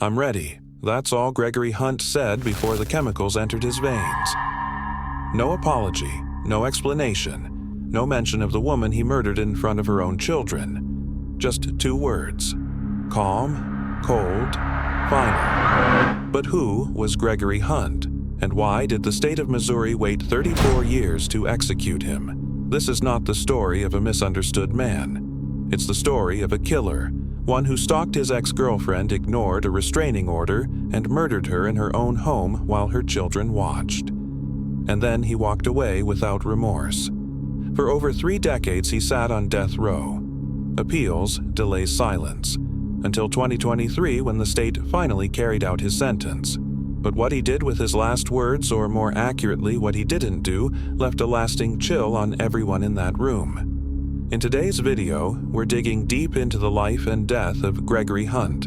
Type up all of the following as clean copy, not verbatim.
"I'm ready." That's all Gregory Hunt said before the chemicals entered his veins. No apology, no explanation, no mention of the woman he murdered in front of her own children. Just 2 words: calm, cold, final. But who was Gregory Hunt, and why did the state of Missouri wait 34 years to execute him? This is not the story of a misunderstood man. It's the story of a killer, one who stalked his ex-girlfriend, ignored a restraining order, and murdered her in her own home while her children watched. And then he walked away without remorse. For over 3 decades he sat on death row. Appeals delay silence, until 2023 when the state finally carried out his sentence. But what he did with his last words, or more accurately what he didn't do, left a lasting chill on everyone in that room. In today's video, we're digging deep into the life and death of Gregory Hunt,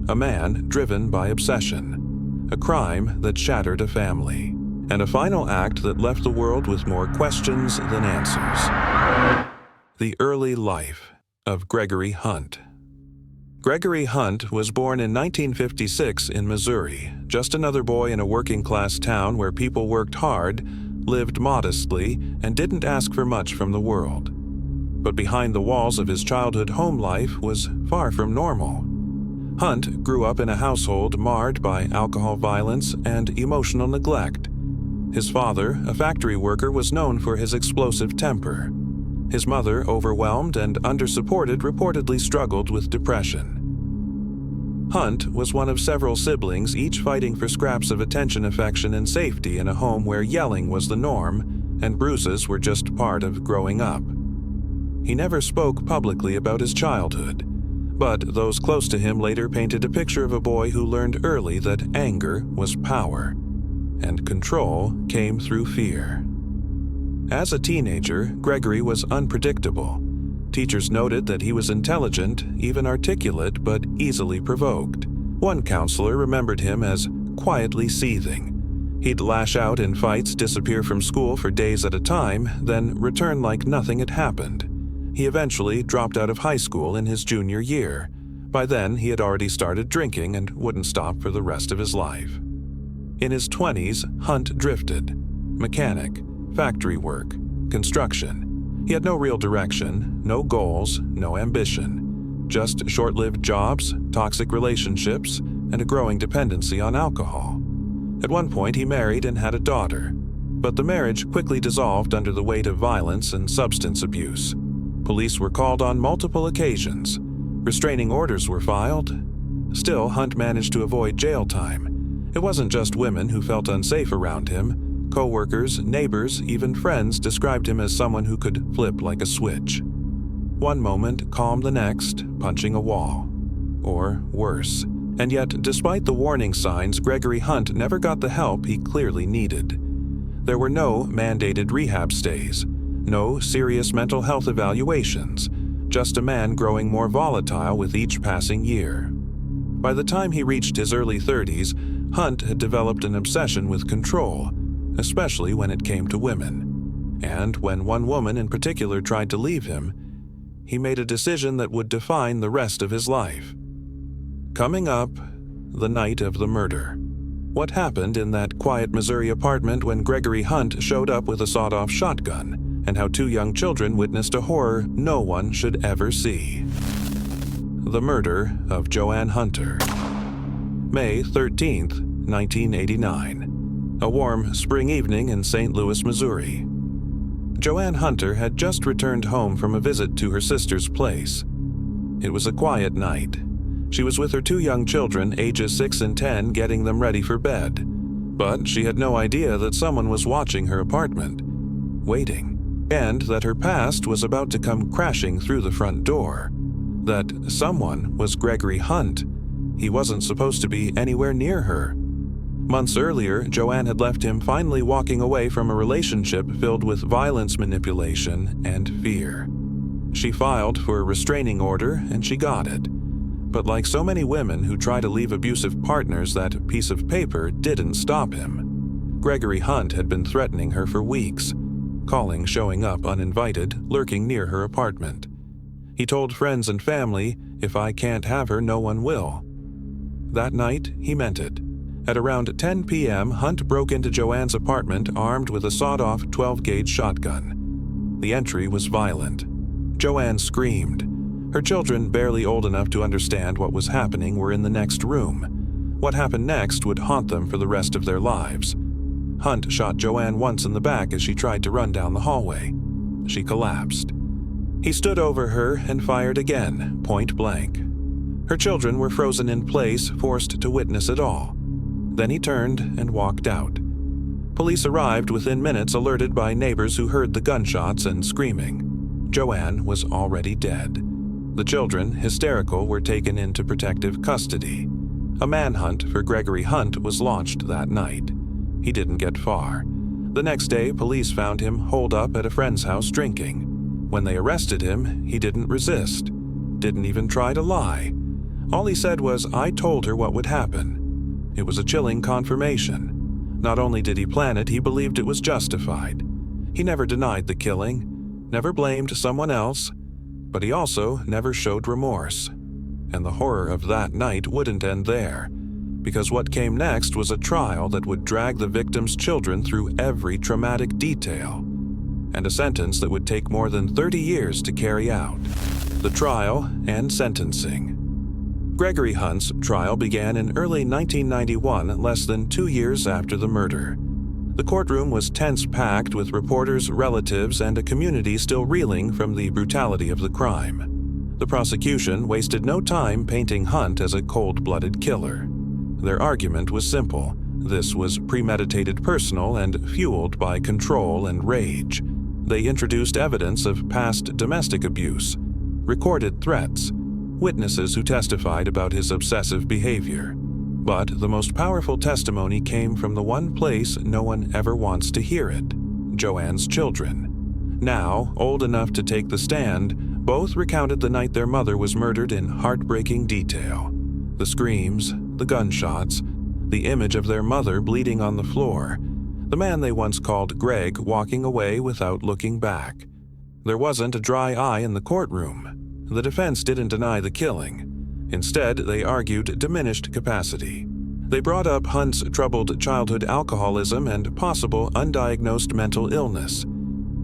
a man driven by obsession, a crime that shattered a family, and a final act that left the world with more questions than answers. The early life of Gregory Hunt. Gregory Hunt was born in 1956 in Missouri, just another boy in a working-class town where people worked hard, lived modestly, and didn't ask for much from the world. But behind the walls of his childhood home life was far from normal. Hunt grew up in a household marred by alcohol violence and emotional neglect. His father, a factory worker, was known for his explosive temper. His mother, overwhelmed and undersupported, reportedly struggled with depression. Hunt was one of several siblings, each fighting for scraps of attention, affection, and safety in a home where yelling was the norm and bruises were just part of growing up. He never spoke publicly about his childhood, but those close to him later painted a picture of a boy who learned early that anger was power, and control came through fear. As a teenager, Gregory was unpredictable. Teachers noted that he was intelligent, even articulate, but easily provoked. One counselor remembered him as quietly seething. He'd lash out in fights, disappear from school for days at a time, then return like nothing had happened. He eventually dropped out of high school in his junior year. By then, he had already started drinking and wouldn't stop for the rest of his life. In his 20s, Hunt drifted. Mechanic, factory work, construction. He had no real direction, no goals, no ambition. Just short-lived jobs, toxic relationships, and a growing dependency on alcohol. At one point, he married and had a daughter. But the marriage quickly dissolved under the weight of violence and substance abuse. Police were called on multiple occasions. Restraining orders were filed. Still, Hunt managed to avoid jail time. It wasn't just women who felt unsafe around him. Co-workers, neighbors, even friends described him as someone who could flip like a switch. One moment, calm the next, punching a wall. Or worse. And yet, despite the warning signs, Gregory Hunt never got the help he clearly needed. There were no mandated rehab stays, no serious mental health evaluations, just a man growing more volatile with each passing year. By the time he reached his early 30s, Hunt had developed an obsession with control, especially when it came to women. And when one woman in particular tried to leave him, he made a decision that would define the rest of his life. Coming up, the night of the murder. What happened in that quiet Missouri apartment when Gregory Hunt showed up with a sawed-off shotgun, and how 2 young children witnessed a horror no one should ever see. The murder of Joanne Hunter. May 13th, 1989. A warm spring evening in St. Louis, Missouri. Joanne Hunter had just returned home from a visit to her sister's place. It was a quiet night. She was with her 2 young children, ages 6 and 10, getting them ready for bed. But she had no idea that someone was watching her apartment, waiting, and that her past was about to come crashing through the front door. That someone was Gregory Hunt. He wasn't supposed to be anywhere near her. Months earlier, Joanne had left him finally walking away from a relationship filled with violence, manipulation, and fear. She filed for a restraining order, and she got it. But like so many women who try to leave abusive partners, that piece of paper didn't stop him. Gregory Hunt had been threatening her for weeks, calling, showing up uninvited, lurking near her apartment. He told friends and family, "If I can't have her, no one will." That night, he meant it. At around 10 p.m., Hunt broke into Joanne's apartment armed with a sawed-off 12-gauge shotgun. The entry was violent. Joanne screamed. Her children, barely old enough to understand what was happening, were in the next room. What happened next would haunt them for the rest of their lives. Hunt shot Joanne once in the back as she tried to run down the hallway. She collapsed. He stood over her and fired again, point blank. Her children were frozen in place, forced to witness it all. Then he turned and walked out. Police arrived within minutes, alerted by neighbors who heard the gunshots and screaming. Joanne was already dead. The children, hysterical, were taken into protective custody. A manhunt for Gregory Hunt was launched that night. He didn't get far. The next day, police found him holed up at a friend's house drinking. When they arrested him, he didn't resist. Didn't even try to lie. All he said was, "I told her what would happen." It was a chilling confirmation. Not only did he plan it, he believed it was justified. He never denied the killing, never blamed someone else, but he also never showed remorse. And the horror of that night wouldn't end there, because what came next was a trial that would drag the victim's children through every traumatic detail, and a sentence that would take more than 30 years to carry out. The trial and sentencing. Gregory Hunt's trial began in early 1991, less than 2 years after the murder. The courtroom was tense-packed with reporters, relatives, and a community still reeling from the brutality of the crime. The prosecution wasted no time painting Hunt as a cold-blooded killer. Their argument was simple. This was premeditated, personal, and fueled by control and rage. They introduced evidence of past domestic abuse, recorded threats, witnesses who testified about his obsessive behavior. But the most powerful testimony came from the one place no one ever wants to hear it: Joanne's children. Now, old enough to take the stand, both recounted the night their mother was murdered in heartbreaking detail. The screams, the gunshots, the image of their mother bleeding on the floor, the man they once called Greg walking away without looking back. There wasn't a dry eye in the courtroom. The defense didn't deny the killing. Instead, they argued diminished capacity. They brought up Hunt's troubled childhood alcoholism and possible undiagnosed mental illness.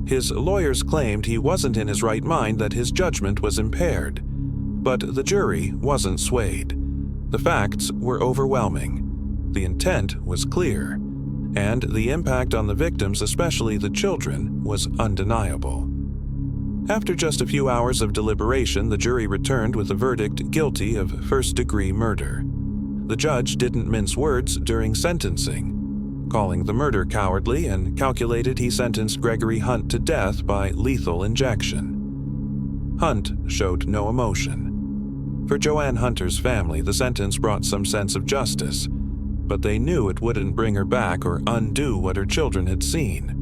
His lawyers claimed he wasn't in his right mind, that his judgment was impaired. But the jury wasn't swayed. The facts were overwhelming. The intent was clear. And the impact on the victims, especially the children, was undeniable. After just a few hours of deliberation, the jury returned with a verdict guilty of first-degree murder. The judge didn't mince words during sentencing, calling the murder cowardly, and calculated he sentenced Gregory Hunt to death by lethal injection. Hunt showed no emotion. For Joanne Hunter's family, the sentence brought some sense of justice, but they knew it wouldn't bring her back or undo what her children had seen.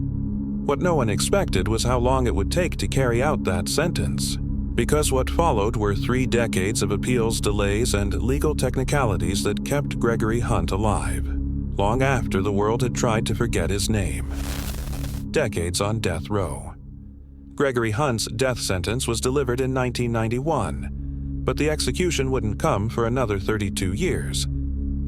What no one expected was how long it would take to carry out that sentence, because what followed were 3 decades of appeals, delays, and legal technicalities that kept Gregory Hunt alive, long after the world had tried to forget his name. Decades on death row. Gregory Hunt's death sentence was delivered in 1991, but the execution wouldn't come for another 32 years.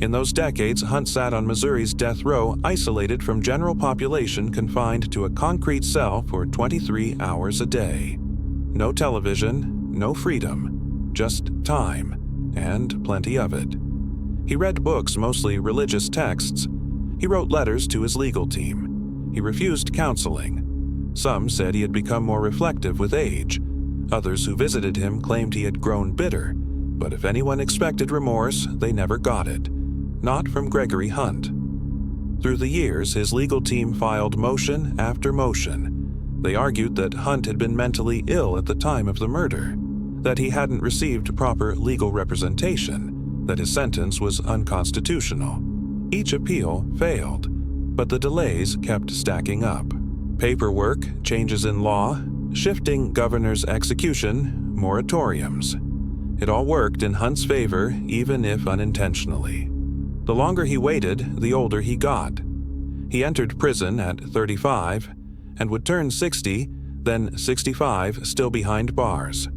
In those decades, Hunt sat on Missouri's death row, isolated from general population, confined to a concrete cell for 23 hours a day. No television, no freedom, just time, and plenty of it. He read books, mostly religious texts. He wrote letters to his legal team. He refused counseling. Some said he had become more reflective with age. Others who visited him claimed he had grown bitter. But if anyone expected remorse, they never got it. Not from Gregory Hunt. Through the years, his legal team filed motion after motion. They argued that Hunt had been mentally ill at the time of the murder, that he hadn't received proper legal representation, that his sentence was unconstitutional. Each appeal failed, but the delays kept stacking up. Paperwork, changes in law, shifting governor's execution, moratoriums. It all worked in Hunt's favor, even if unintentionally. The longer he waited, the older he got. He entered prison at 35 and would turn 60, then 65, still behind bars.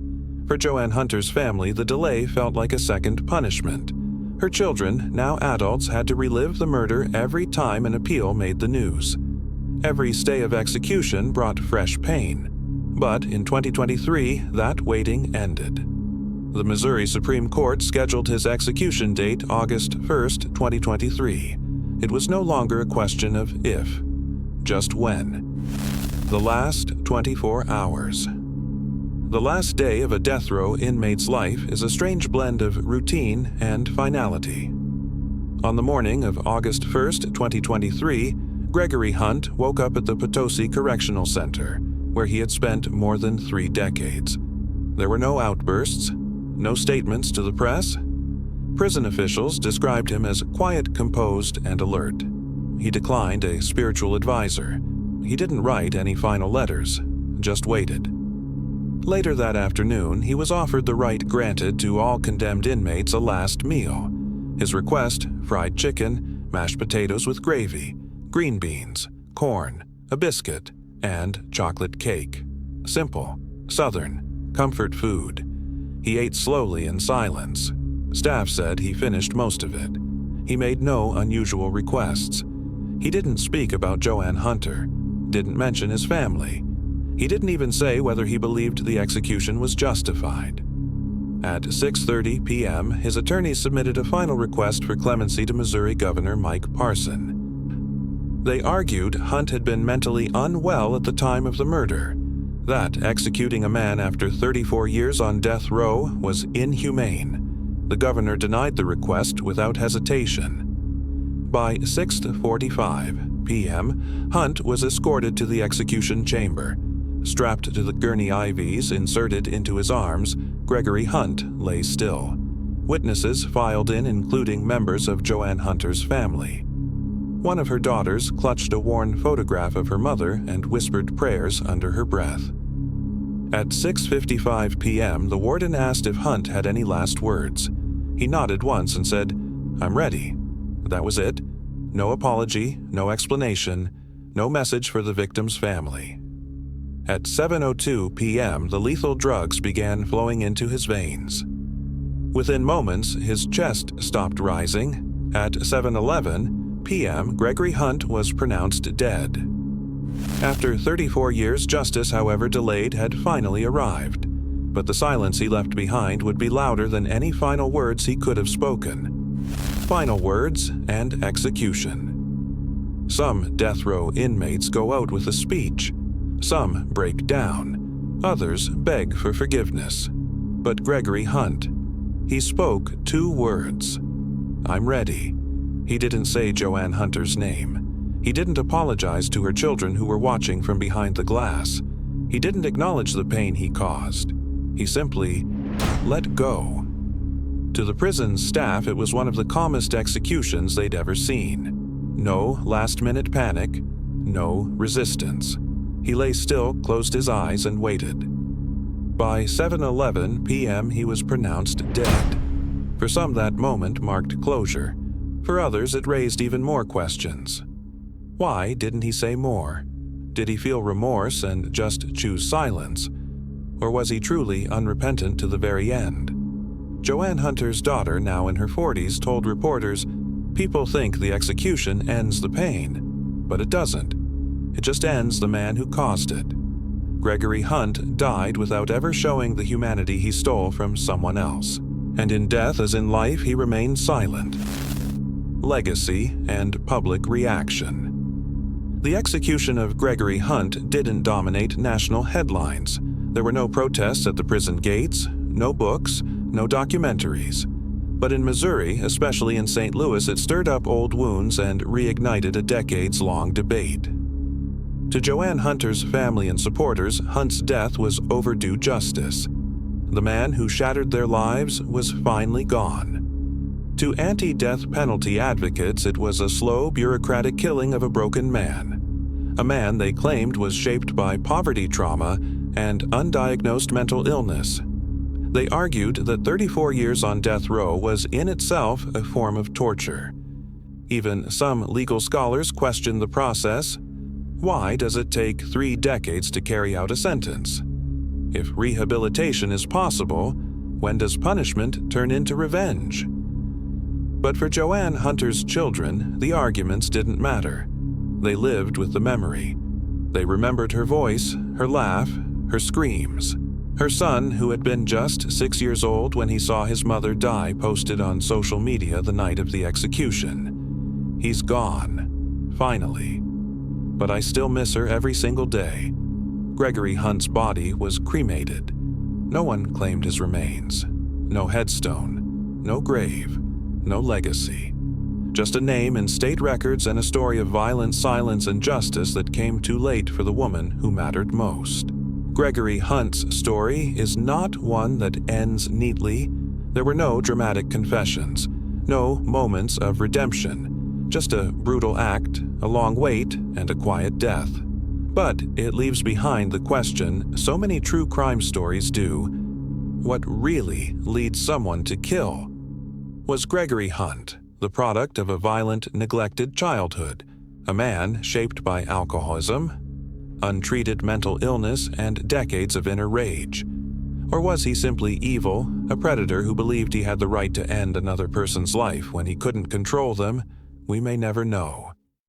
For Joanne Hunter's family, the delay felt like a second punishment, Her children, now adults, had to relive the murder every time an appeal made the news. Every stay of execution brought fresh pain. But in 2023, that waiting ended. The Missouri Supreme Court scheduled his execution date August 1st, 2023. It was no longer a question of if, just when. The last 24 hours. The last day of a death row inmate's life is a strange blend of routine and finality. On the morning of August 1st, 2023, Gregory Hunt woke up at the Potosi Correctional Center, where he had spent more than 3 decades. There were no outbursts, no statements to the press. Prison officials described him as quiet, composed, and alert. He declined a spiritual advisor. He didn't write any final letters, just waited. Later that afternoon, he was offered the right granted to all condemned inmates a last meal. His request: fried chicken, mashed potatoes with gravy, green beans, corn, a biscuit, and chocolate cake. Simple, Southern, comfort food. He ate slowly in silence. Staff said he finished most of it. He made no unusual requests. He didn't speak about Joanne Hunter, didn't mention his family. He didn't even say whether he believed the execution was justified. At 6:30 p.m., his attorneys submitted a final request for clemency to Missouri Governor Mike Parson. They argued Hunt had been mentally unwell at the time of the murder, that executing a man after 34 years on death row was inhumane. The governor denied the request without hesitation. By 6:45 p.m., Hunt was escorted to the execution chamber. Strapped to the gurney IVs inserted into his arms, Gregory Hunt lay still. Witnesses filed in, including members of Joanne Hunter's family. One of her daughters clutched a worn photograph of her mother and whispered prayers under her breath. At 6:55 p.m., the warden asked if Hunt had any last words. He nodded once and said, "I'm ready." That was it. No apology, no explanation, no message for the victim's family. At 7:02 p.m., the lethal drugs began flowing into his veins. Within moments, his chest stopped rising. At 7:11 p.m., Gregory Hunt was pronounced dead. After 34 years, justice, however delayed, had finally arrived. But the silence he left behind would be louder than any final words he could have spoken. Final words and execution. Some death row inmates go out with a speech. Some break down. Others beg for forgiveness. But Gregory Hunt, he spoke 2 words. "I'm ready." He didn't say Joanne Hunter's name. He didn't apologize to her children who were watching from behind the glass. He didn't acknowledge the pain he caused. He simply let go. To the prison's staff, it was one of the calmest executions they'd ever seen. No last-minute panic, no resistance. He lay still, closed his eyes, and waited. By 7:11 p.m., he was pronounced dead. For some, that moment marked closure. For others, it raised even more questions. Why didn't he say more? Did he feel remorse and just choose silence? Or was he truly unrepentant to the very end? Joanne Hunter's daughter, now in her 40s, told reporters, "People think the execution ends the pain, but it doesn't. It just ends the man who caused it." Gregory Hunt died without ever showing the humanity he stole from someone else. And in death as in life, he remained silent. Legacy and public reaction. The execution of Gregory Hunt didn't dominate national headlines. There were no protests at the prison gates, no books, no documentaries. But in Missouri, especially in St. Louis, it stirred up old wounds and reignited a decades-long debate. To Joanne Hunter's family and supporters, Hunt's death was overdue justice. The man who shattered their lives was finally gone. To anti-death penalty advocates, it was a slow, bureaucratic killing of a broken man. A man they claimed was shaped by poverty trauma and undiagnosed mental illness. They argued that 34 years on death row was in itself a form of torture. Even some legal scholars questioned the process. Why does it take 3 decades to carry out a sentence? If rehabilitation is possible, when does punishment turn into revenge? But for Joanne Hunter's children, the arguments didn't matter. They lived with the memory. They remembered her voice, her laugh, her screams. Her son, who had been just 6 years old when he saw his mother die, posted on social media the night of the execution. "He's gone. Finally. But I still miss her every single day." Gregory Hunt's body was cremated. No one claimed his remains. No headstone, no grave, no legacy. Just a name in state records and a story of violence, silence, and justice that came too late for the woman who mattered most. Gregory Hunt's story is not one that ends neatly. There were no dramatic confessions, no moments of redemption, just a brutal act, a long wait, and a quiet death. But it leaves behind the question so many true crime stories do: what really leads someone to kill? Was Gregory Hunt the product of a violent, neglected childhood, a man shaped by alcoholism, untreated mental illness, and decades of inner rage? Or was he simply evil, a predator who believed he had the right to end another person's life when he couldn't control them? We may never know.